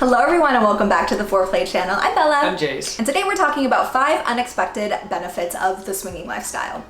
Hello everyone and welcome back to the Foreplay channel. I'm Bella. I'm Jace. And today we're talking about 5 unexpected benefits of the swinging lifestyle.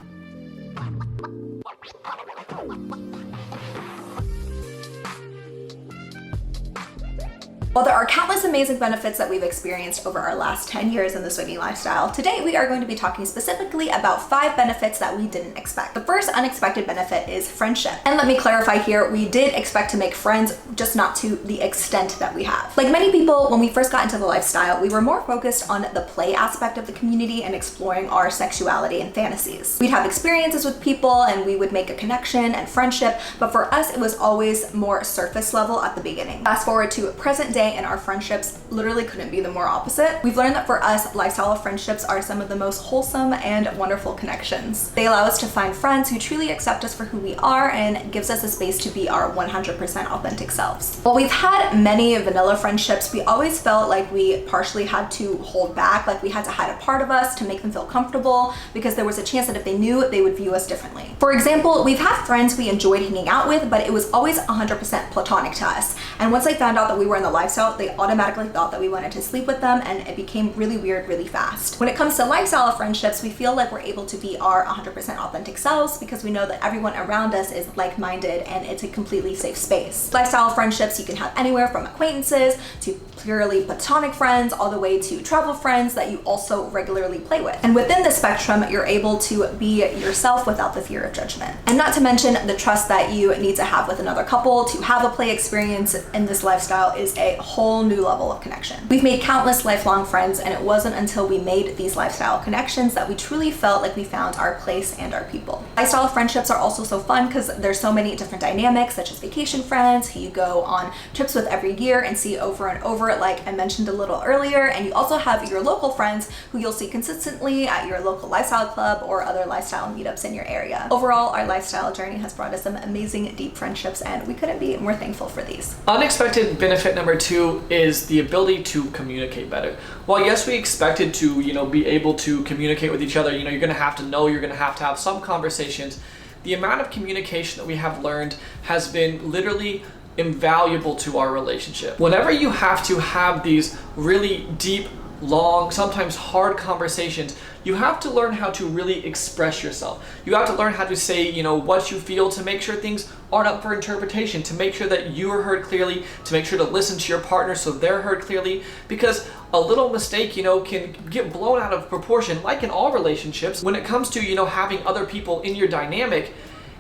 While there are countless amazing benefits that we've experienced over our last 10 years in the swinging lifestyle, today we are going to be talking specifically about 5 benefits that we didn't expect. The first unexpected benefit is friendship. And let me clarify here, we did expect to make friends, just not to the extent that we have. Like many people, when we first got into the lifestyle, we were more focused on the play aspect of the community and exploring our sexuality and fantasies. We'd have experiences with people and we would make a connection and friendship, but for us it was always more surface level at the beginning. Fast forward to present day and our friendships literally couldn't be the more opposite. We've learned that for us, lifestyle friendships are some of the most wholesome and wonderful connections. They allow us to find friends who truly accept us for who we are and gives us a space to be our 100% authentic selves. While we've had many vanilla friendships, we always felt like we partially had to hold back, like we had to hide a part of us to make them feel comfortable because there was a chance that if they knew, they would view us differently. For example, we've had friends we enjoyed hanging out with, but it was always 100% platonic to us. And once they found out that we were in the lifestyle, they automatically thought that we wanted to sleep with them, and it became really weird really fast. When it comes to lifestyle friendships, we feel like we're able to be our 100% authentic selves because we know that everyone around us is like-minded and it's a completely safe space. Lifestyle friendships you can have anywhere from acquaintances to purely platonic friends all the way to travel friends that you also regularly play with. And within the spectrum, you're able to be yourself without the fear of judgment. And not to mention the trust that you need to have with another couple to have a play experience in this lifestyle is a whole new level of connection. We've made countless lifelong friends, and it wasn't until we made these lifestyle connections that we truly felt like we found our place and our people. Lifestyle friendships are also so fun because there's so many different dynamics, such as vacation friends who you go on trips with every year and see over and over, like I mentioned a little earlier, and you also have your local friends who you'll see consistently at your local lifestyle club or other lifestyle meetups in your area. Overall, our lifestyle journey has brought us some amazing deep friendships, and we couldn't be more thankful for these. Unexpected benefit number 2 is the ability to communicate better. While yes, we expected to, be able to communicate with each other, you're gonna have to know, you're gonna have to have some conversations. The amount of communication that we have learned has been literally invaluable to our relationship. Whenever you have to have these really deep, long, sometimes hard conversations, you have to learn how to really express yourself. You have to learn how to say, what you feel, to make sure things aren't up for interpretation, to make sure that you are heard clearly, to make sure to listen to your partner so they're heard clearly, because a little mistake, can get blown out of proportion, like in all relationships. When it comes to, having other people in your dynamic,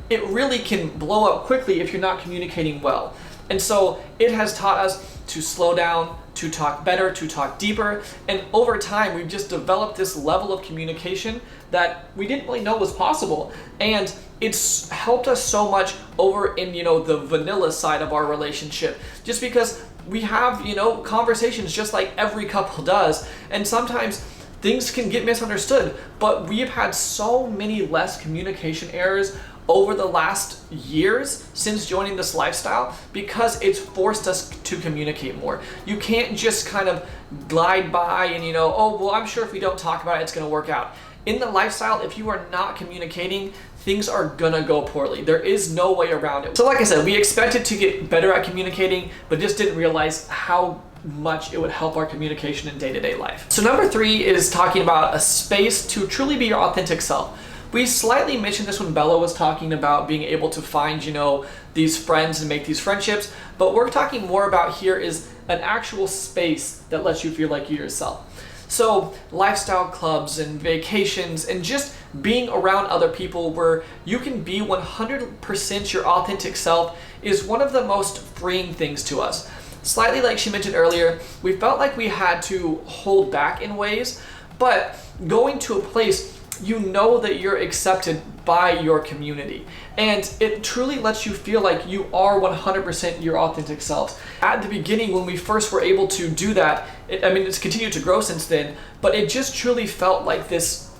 it really can blow up quickly if you're not communicating well. And so it has taught us to slow down, to talk better, to talk deeper, and over time we've just developed this level of communication that we didn't really know was possible. And it's helped us so much over in the vanilla side of our relationship, just because we have conversations just like every couple does, and sometimes things can get misunderstood, but we've had so many less communication errors over the last years since joining this lifestyle because it's forced us to communicate more. You can't just kind of glide by and oh, well, I'm sure if we don't talk about it, it's gonna work out. In the lifestyle, if you are not communicating, things are gonna go poorly. There is no way around it. So like I said, we expected to get better at communicating, but just didn't realize how much it would help our communication in day-to-day life. So number 3 is talking about a space to truly be your authentic self. We slightly mentioned this when Bella was talking about being able to find, these friends and make these friendships, but what we're talking more about here is an actual space that lets you feel like you're yourself. So lifestyle clubs and vacations and just being around other people where you can be 100% your authentic self is one of the most freeing things to us. Slightly like she mentioned earlier, we felt like we had to hold back in ways, but going to a place that you're accepted by your community, and it truly lets you feel like you are 100% your authentic selves. At the beginning, when we first were able to do that, it's continued to grow since then, but it just truly felt like this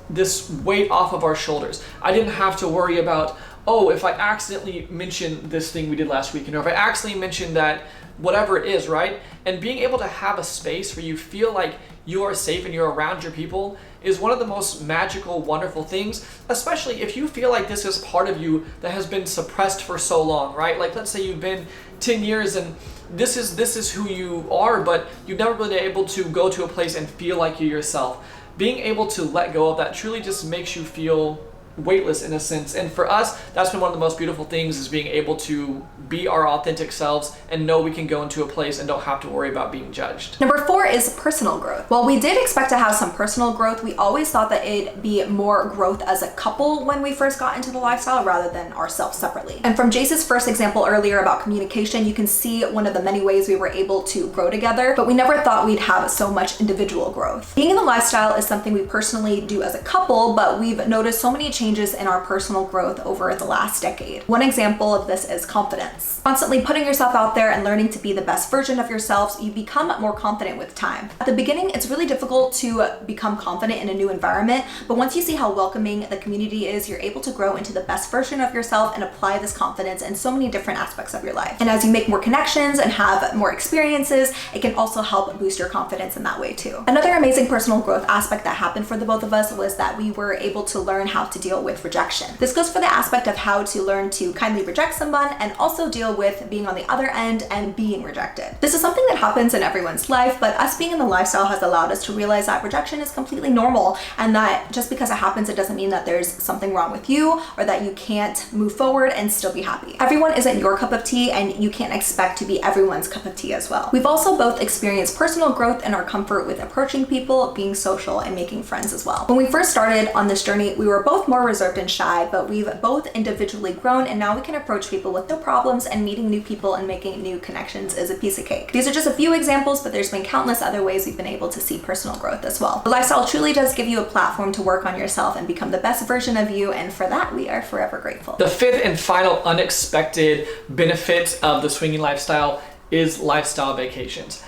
weight off of our shoulders. I didn't have to worry about, oh, if I accidentally mention this thing we did last weekend, or if I accidentally mentioned that whatever it is, right? And being able to have a space where you feel like you are safe and you're around your people is one of the most magical, wonderful things, especially if you feel like this is part of you that has been suppressed for so long, right? Like, let's say you've been 10 years and this is who you are, but you've never been able to go to a place and feel like you yourself. Being able to let go of that truly just makes you feel weightless in a sense. And for us, that's been one of the most beautiful things, is being able to be our authentic selves and know we can go into a place and don't have to worry about being judged. Number 4 is personal growth. While we did expect to have some personal growth, we always thought that it'd be more growth as a couple when we first got into the lifestyle rather than ourselves separately. And from JASE'S first example earlier about communication, you can see one of the many ways we were able to grow together, but we never thought we'd have so much individual growth. Being in the lifestyle is something we personally do as a couple, but we've noticed so many changes in our personal growth over the last decade. One example of this is confidence. Constantly putting yourself out there and learning to be the best version of yourselves, you become more confident with time. At the beginning, it's really difficult to become confident in a new environment, but once you see how welcoming the community is, you're able to grow into the best version of yourself and apply this confidence in so many different aspects of your life. And as you make more connections and have more experiences, it can also help boost your confidence in that way too. Another amazing personal growth aspect that happened for the both of us was that we were able to learn how to deal with rejection. This goes for the aspect of how to learn to kindly reject someone and also deal with being on the other end and being rejected. This is something that happens in everyone's life, but us being in the lifestyle has allowed us to realize that rejection is completely normal, and that just because it happens, it doesn't mean that there's something wrong with you or that you can't move forward and still be happy. Everyone isn't your cup of tea, and you can't expect to be everyone's cup of tea as well. We've also both experienced personal growth in our comfort with approaching people, being social, and making friends as well. When we first started on this journey, we were both more reserved and shy, but we've both individually grown, and now we can approach people with no problems, and meeting new people and making new connections is a piece of cake. These are just a few examples, but there's been countless other ways we've been able to see personal growth as well. The lifestyle truly does give you a platform to work on yourself and become the best version of you, and for that we are forever grateful. The 5th and final unexpected benefit of the swinging lifestyle is lifestyle vacations.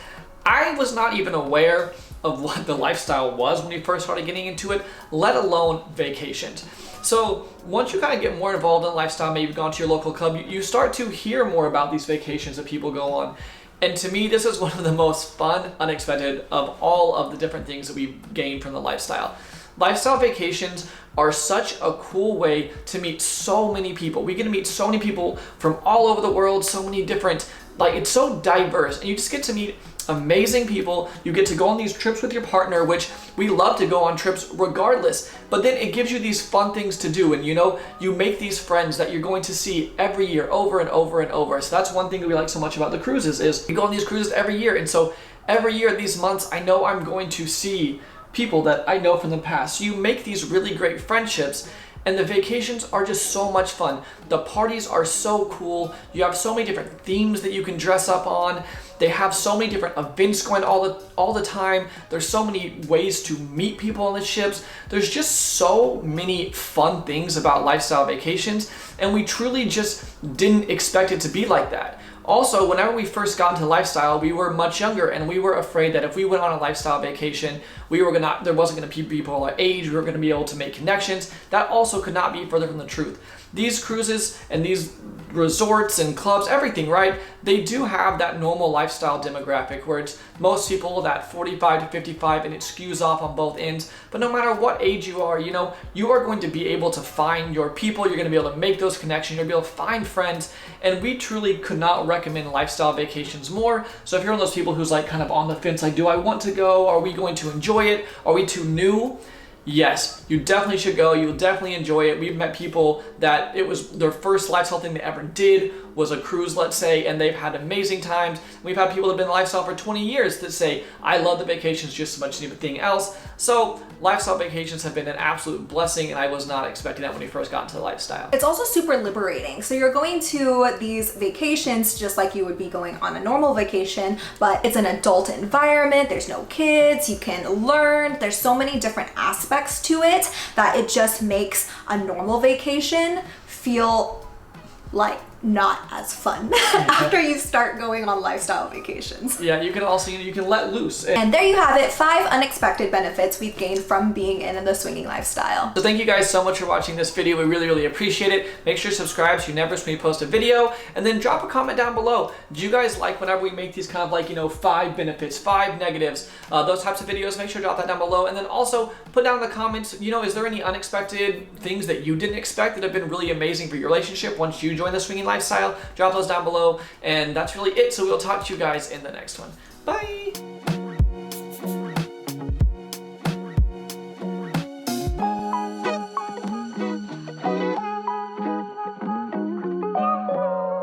I was not even aware of what the lifestyle was when we first started getting into it, let alone vacations. So once you kind of get more involved in the lifestyle, maybe you've gone to your local club, you start to hear more about these vacations that people go on. And to me, this is one of the most fun, unexpected of all of the different things that we've gained from the lifestyle. Lifestyle vacations are such a cool way to meet so many people. We get to meet so many people from all over the world, so many different, like, it's so diverse, and you just get to meet amazing people. You get to go on these trips with your partner, which we love to go on trips regardless, but then it gives you these fun things to do, and you make these friends that you're going to see every year over and over and over. So that's one thing that we like so much about the cruises, is we go on these cruises every year, and so every year these months I know I'm going to see people that I know from the past. So you make these really great friendships, and the vacations are just so much fun. The parties are so cool. You have so many different themes that you can dress up on. They have so many different events going all the time. There's so many ways to meet people on the ships. There's just so many fun things about lifestyle vacations, and we truly just didn't expect it to be like that. Also, whenever we first got into lifestyle, we were much younger, and we were afraid that if we went on a lifestyle vacation, there wasn't going to be people our age, we were going to be able to make connections. That also could not be further from the truth. These cruises and these resorts and clubs, everything, right? They do have that normal lifestyle demographic where it's most people that 45 to 55, and it skews off on both ends. But no matter what age you are, you are going to be able to find your people. You're going to be able to make those connections. You're going to be able to find friends. And we truly could not recommend lifestyle vacations more. So if you're one of those people who's like kind of on the fence, like, do I want to go? Are we going to enjoy it? Are we too new? Yes, you definitely should go. You'll definitely enjoy it. We've met people that it was their first lifestyle thing they ever did was a cruise, let's say, and they've had amazing times. We've had people that have been in lifestyle for 20 years that say, I love the vacations just as much as anything else. So lifestyle vacations have been an absolute blessing, and I was not expecting that when we first got into the lifestyle. It's also super liberating. So you're going to these vacations just like you would be going on a normal vacation, but it's an adult environment. There's no kids. You can learn. There's so many different aspects to it that it just makes a normal vacation feel like not as fun after you start going on lifestyle vacations. Yeah, you can also, you can let loose. And there you have it, 5 unexpected benefits we've gained from being in the swinging lifestyle. So thank you guys so much for watching this video. We really, really appreciate it. Make sure to subscribe so you never miss when we post a video, and then drop a comment down below. Do you guys like whenever we make these kind of like, 5 benefits, 5 negatives, those types of videos? Make sure to drop that down below. And then also put down in the comments, is there any unexpected things that you didn't expect that have been really amazing for your relationship once you join the swinging lifestyle? Drop those down below. And that's really it. So we'll talk to you guys in the next one. Bye.